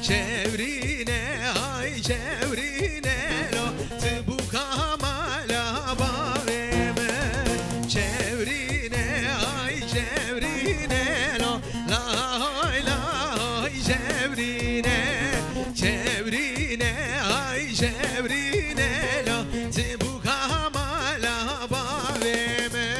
çevrine ay çevrine lo bu kamala bağreme çevrine ay çevrine lo lay lay çevrine çevrine ay çevrine lo bu kamala bağreme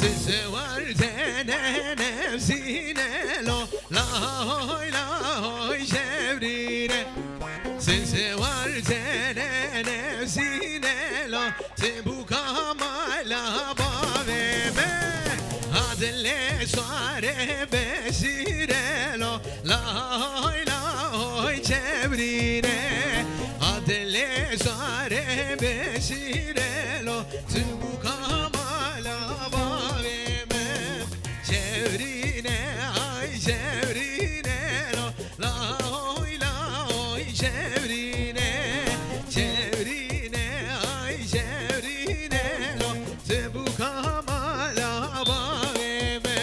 size var dene nefsine lo lay lay çevrine size var dene nefsine lo bu kamala bağreme adile suare besire lo lay lay çevrine adile suare besire lo bu kamala bağreme çevrine ay çevrine lo lay lay çevrine çevrine ay çevrine lo bu kamala bağreme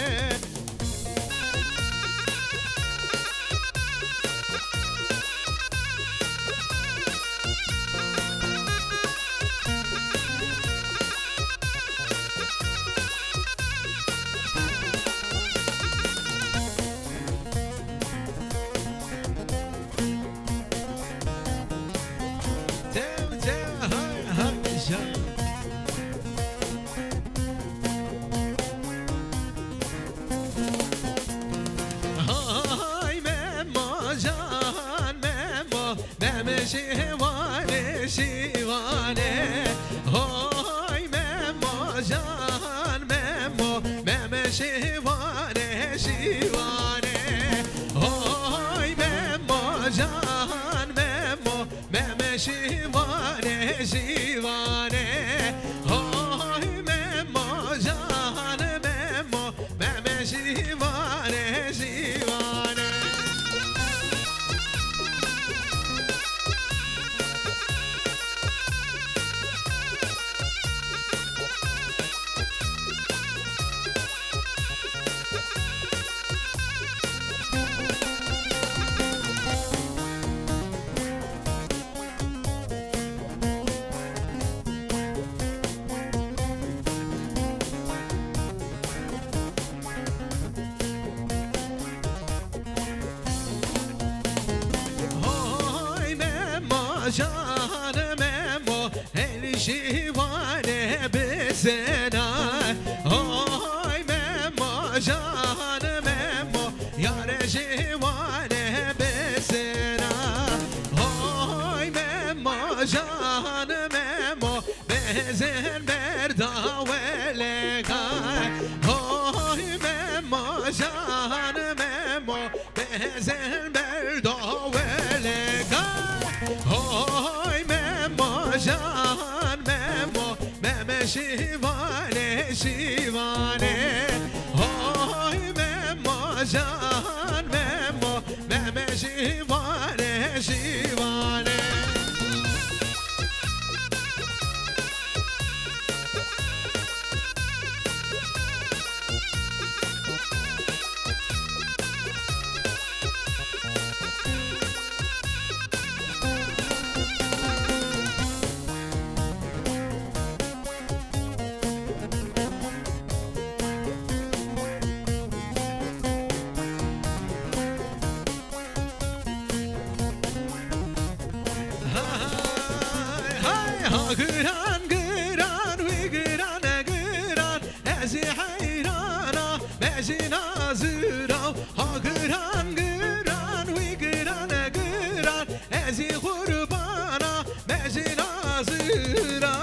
Hay Memo can Memo Meme şivane şivane Hay Memo can Memo Meme şivane şivane Hay Memo can Memo Meme şivane şivane Hay Memo can Memo Meme şivane şivane can Memo el şivane bezena Ay Memo can Memo yar şivane bezena Ay Memo can Memo bezen berdavele kay Ay Memo can Memo bezen berdavele kay Oy Memo can Memo Meme şivane şivane Oy Memo can Memo Meme şivane şivane Gıran gıran ve gırana gıran ezi hayrana mezi nazıra ha gıran gıran ve gırana gıran ezi kurbana mezi nazıra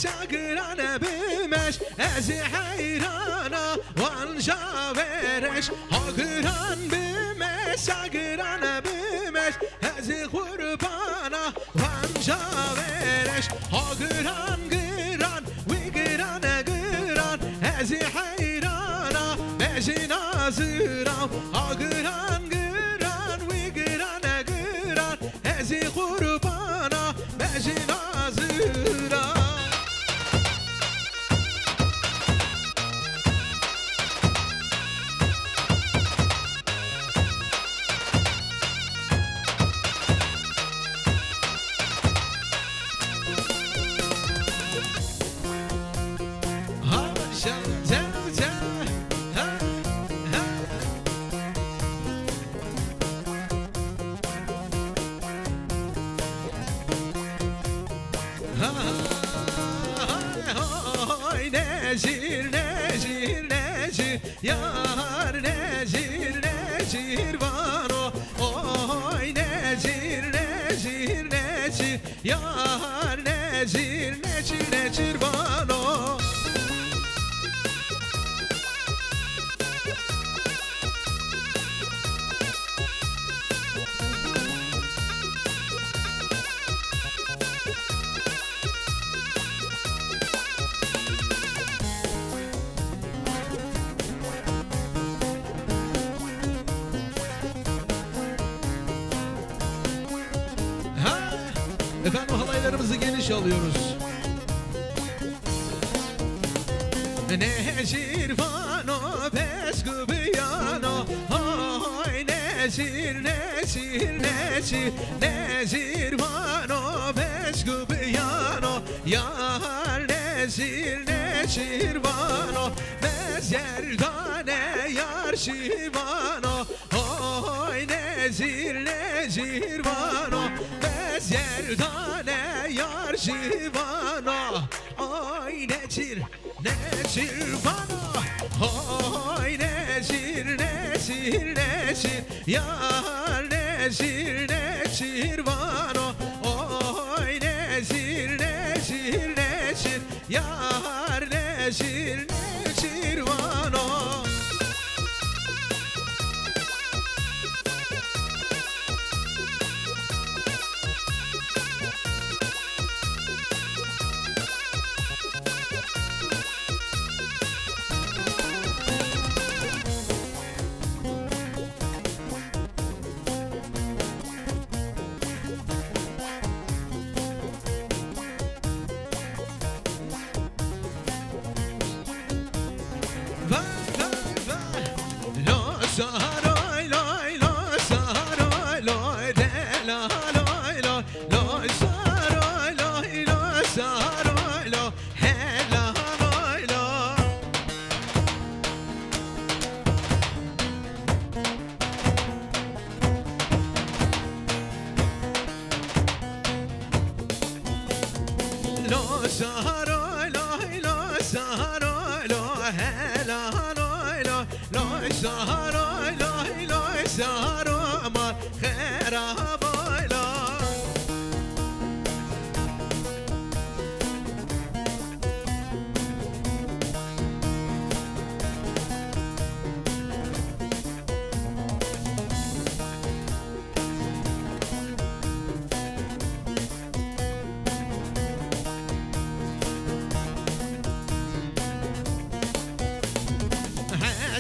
شاقرانه بمش از حیرانه وان جاورش هاقران بمش شاقرانه بمش از قربانه وان جاورش هاقران گران وی گرانه گران از حیرانه مش نازران هاقران گران وی گرانه گران از قربانه مش نازران نجیر نجیر نجیر یار نجیر نجیر وانو اوی نجیر نجیر نجیر یار نجیر نجیر نجیر وانو Efendim halaylarımızı geniş alıyoruz. Necir vano peskubiyano Oy necir necir necir Necir vano peskubiyano Yar necir necir vano Bezgerdane yar şivano Oy necir necir vano Bezgerdane yar şivano Oy necir necir vano Oy necir necir necir Yar necir necir vano Oy necir necir necir Yar necir necir vano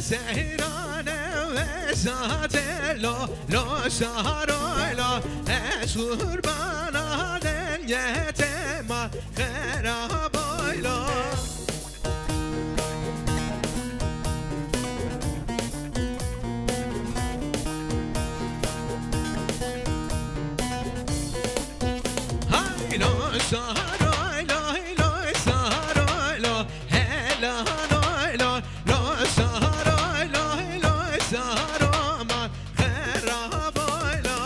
سهرانه و ساتلو لو سهرانه اشور بنا دنیت ما خرابایلا های لو سهرانه لو سهرانه هلا لو لو سهرانه لو سهرانه خرابایلا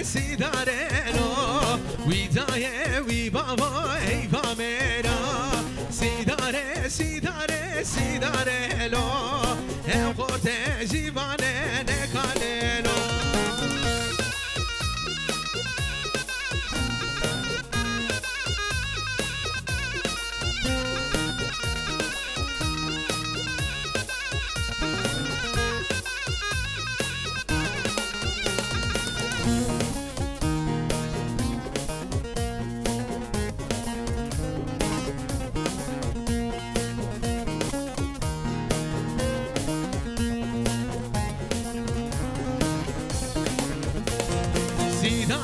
سیداره نو وی دایه وی بابا ای پامرا سیداره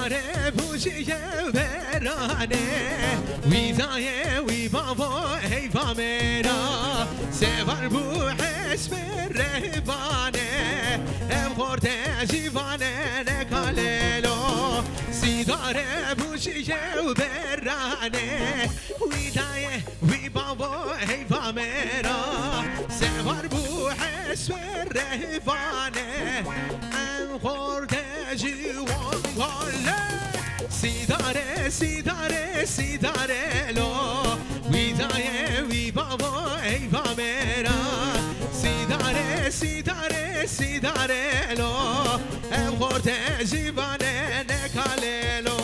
سیداره پوشی برانه وی دایه وی بابا حیفا میرا سفر بو حسب رهبانه ام خورده جیوانه نکاللو سیداره پوشی برانه وی دایه وی بابا حیفا میرا سفر بو حسب رهبانه ام خورده جیوان گاله سیداره سیداره سیداره لو وی دایه وی بابا ایوا میرا سیداره سیداره سیداره لو ام خورده جیوانه نکاله لو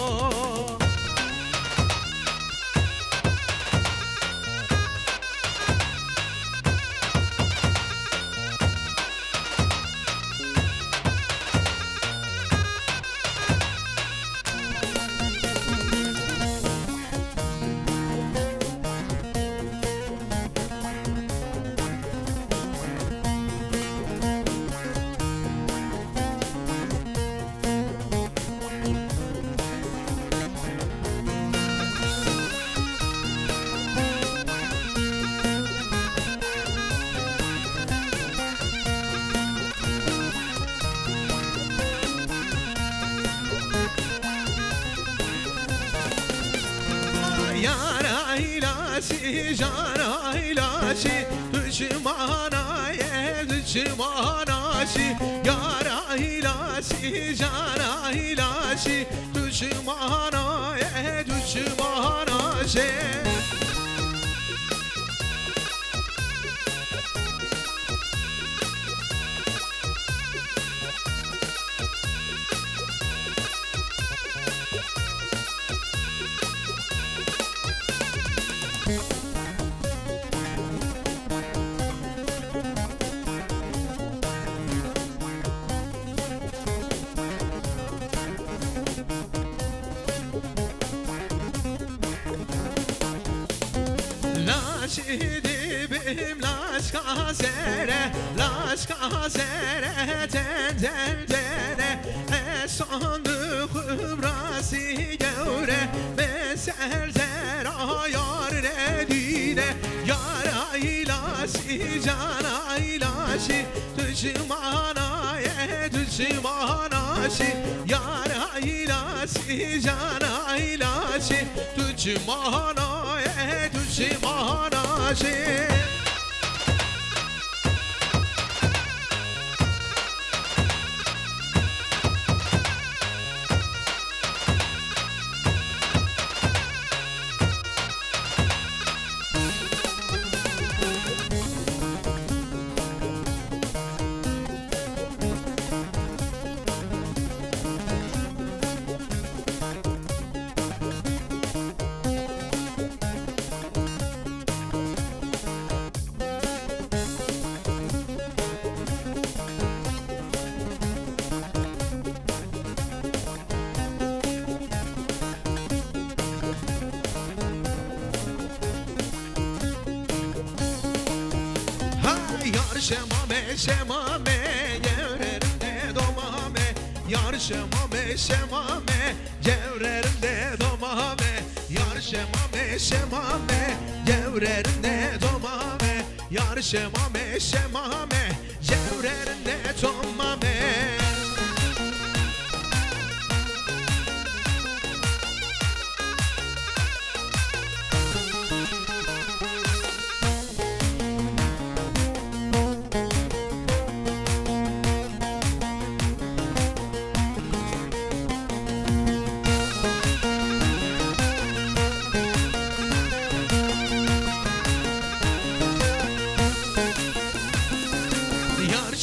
جانا إلاشي دشمانا يا دشماناشي يارا إلاشي جانا إلاشي دشمانا يا دشماناشي شهدي بهم لاش كازره لاش كازره تن تن تن صندوق براسي جوره بسر زرا يار نديده يار عيلاشي جانا عيلاشي دشمانا يا دشماناشي يار عيلاشي جانا عيلاشي دشمانا يا دشماناشي Yar şemame şemame Cevrerimde domame Yar şemame şemame Cevrerimde domame Yar şemame şemame Cevrerimde domame Yar şemame şemame Cevrerimde domame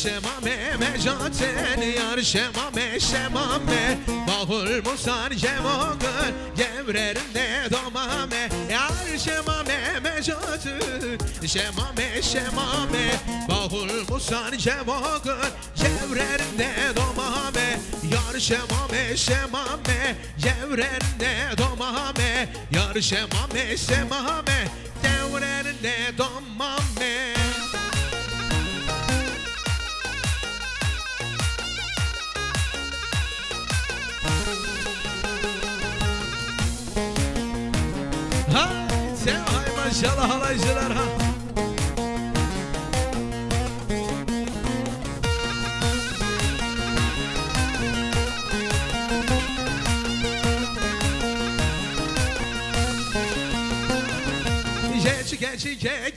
شمامه مجاتن یار شمامه شمامه باهول موسان جماگن جمررنده دومامه یار شمامه مجاتن شمامه شمامه باهول موسان جماگن جمررنده دومامه یار شمامه شمامه جمررنده دومامه یار شمامه شمامه جمررنده دومامه maşallah halaycılar ha.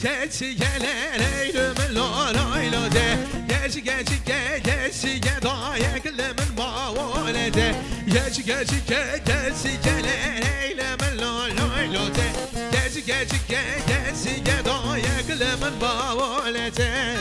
Geçi geler eylümün loylo de. Geçi gedaya gülümün mavole de. Geçi geler eylümün loylo de. Geçi gedaya gülümün mavole de.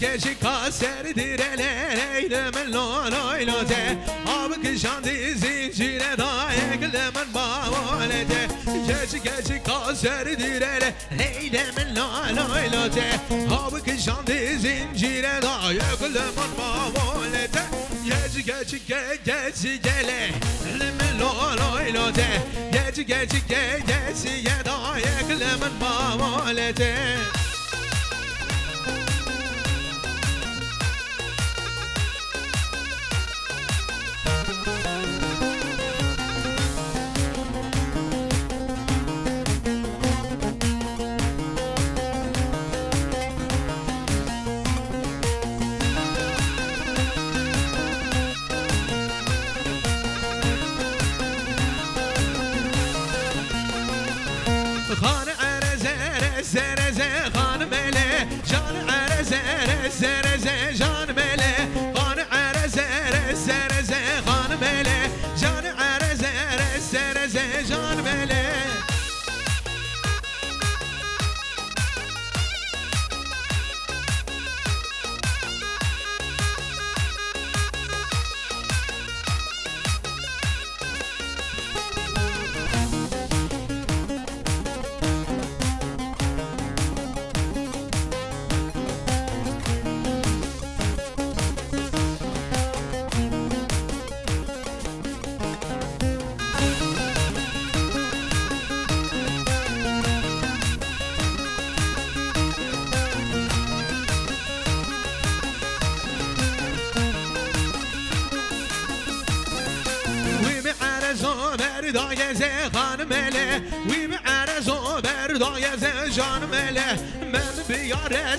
Geçi kaserdir eylemin loylo de. Abi kışandı zincire daye gülümün mavole de. Geçi kaserdir eylemin loylo de. Abi kışandı zincire daye gülümün mavole de. Geçi gele gülümün loylo de. Geçi daye gülümün mavole de.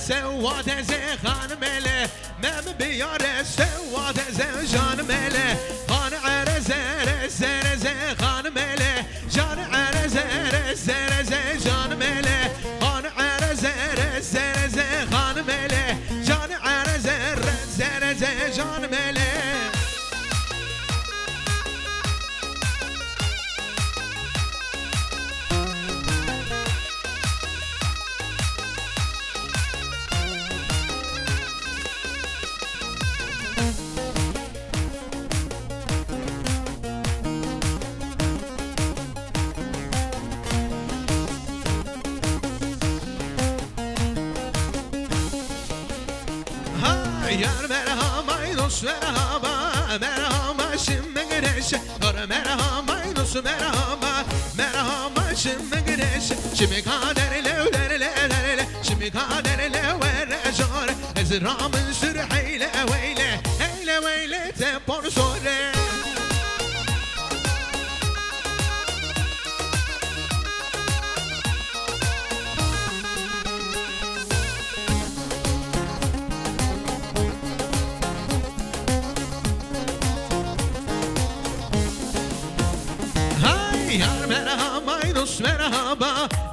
سواد زخان مله مم بیار سواد زجان مله خان عرز زخان مله جان عرز زجان مله خان عرز زخان مله جان عرز زجان مله merhaba merhaba şimdi güneş merhaba Yunus merhaba şimdi güneş şimdi kaderle şimdi kaderle vereceğim ezramın sür heyle veyle te por sore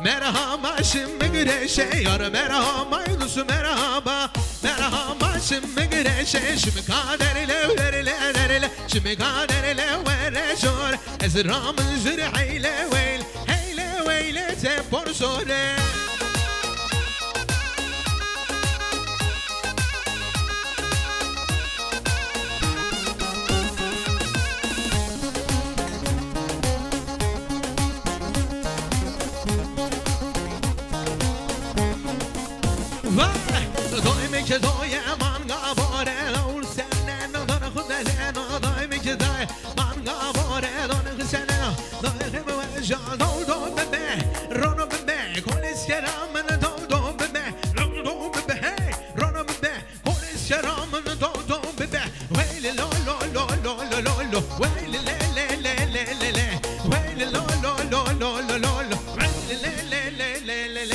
merhaba şimdi güneşe yar merhaba Yunus merhaba şimdi güneşe şimdi kaderle şimdi kaderle vereceğim ezramın zür heyle veyle te por sore Vay جدای من قباره دور سنن دار خود لنا دایم جدای من قباره دار سنن دایم و جان دو به رونو به کلیس کرام من دو به رونو به رونو به کلیس کرام من دو به ویل لا لا لا لا لا لا ویل لا لا لا لا لا ویل لا لا لا لا لا لا ویل لا لا لا لا لا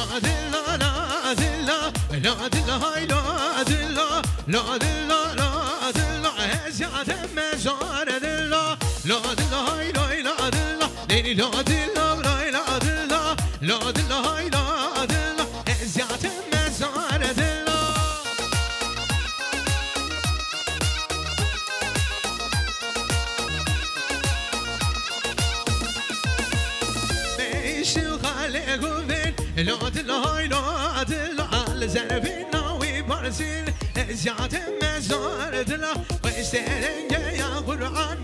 لا دلا لا دلا لا دلا هاي لا دلا لا دلا لا دلا هزيات مزار دلا لا دلا هاي لا دلا ديني لا دلا لا دلا لا دلا هاي لا دلا هزيات مزار دلا بيشو خالق وبين لا دلا هاي لا دلا على زربنا وبرسيل زيادة مزار دلا ويسترنج يا قرآن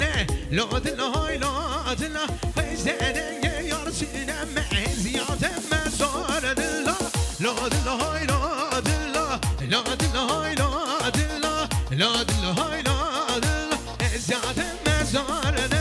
لا دلا هاي لا دلا ويسترنج يا رسول ما زيادة مزار دلا لا دلا هاي لا دلا لا دلا هاي لا دلا لا دلا هاي لا دلا زيادة مزار دلا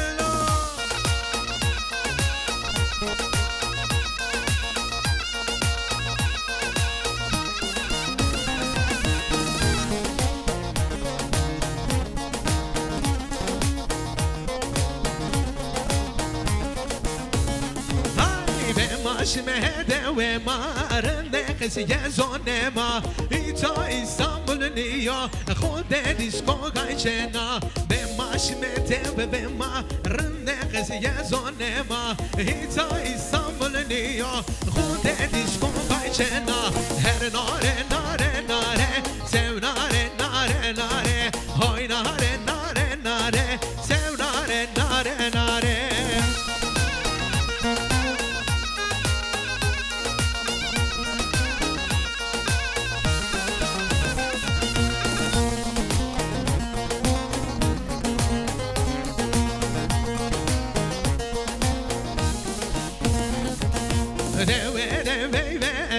Mehde ve marende kesiye zonema İta İstanbul niyo Khode disko gayçena Be maşmete ve be marende kesiye zonema İta İstanbul niyo Khode disko gayçena Her nare nare nare Sev nare nare nare Hoy nare nare nare Sev nare nare nare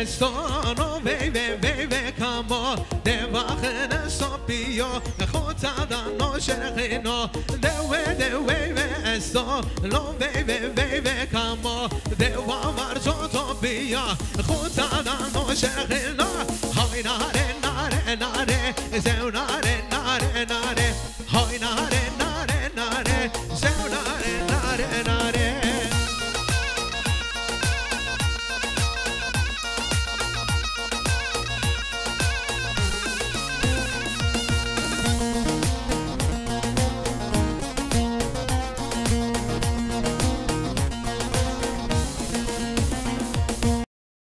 Sono baby come on de vachen sopio khota da no sherkhino de way so lo baby come on de wa mar sopio khota da no sherkhino hay nare nare nare zeuna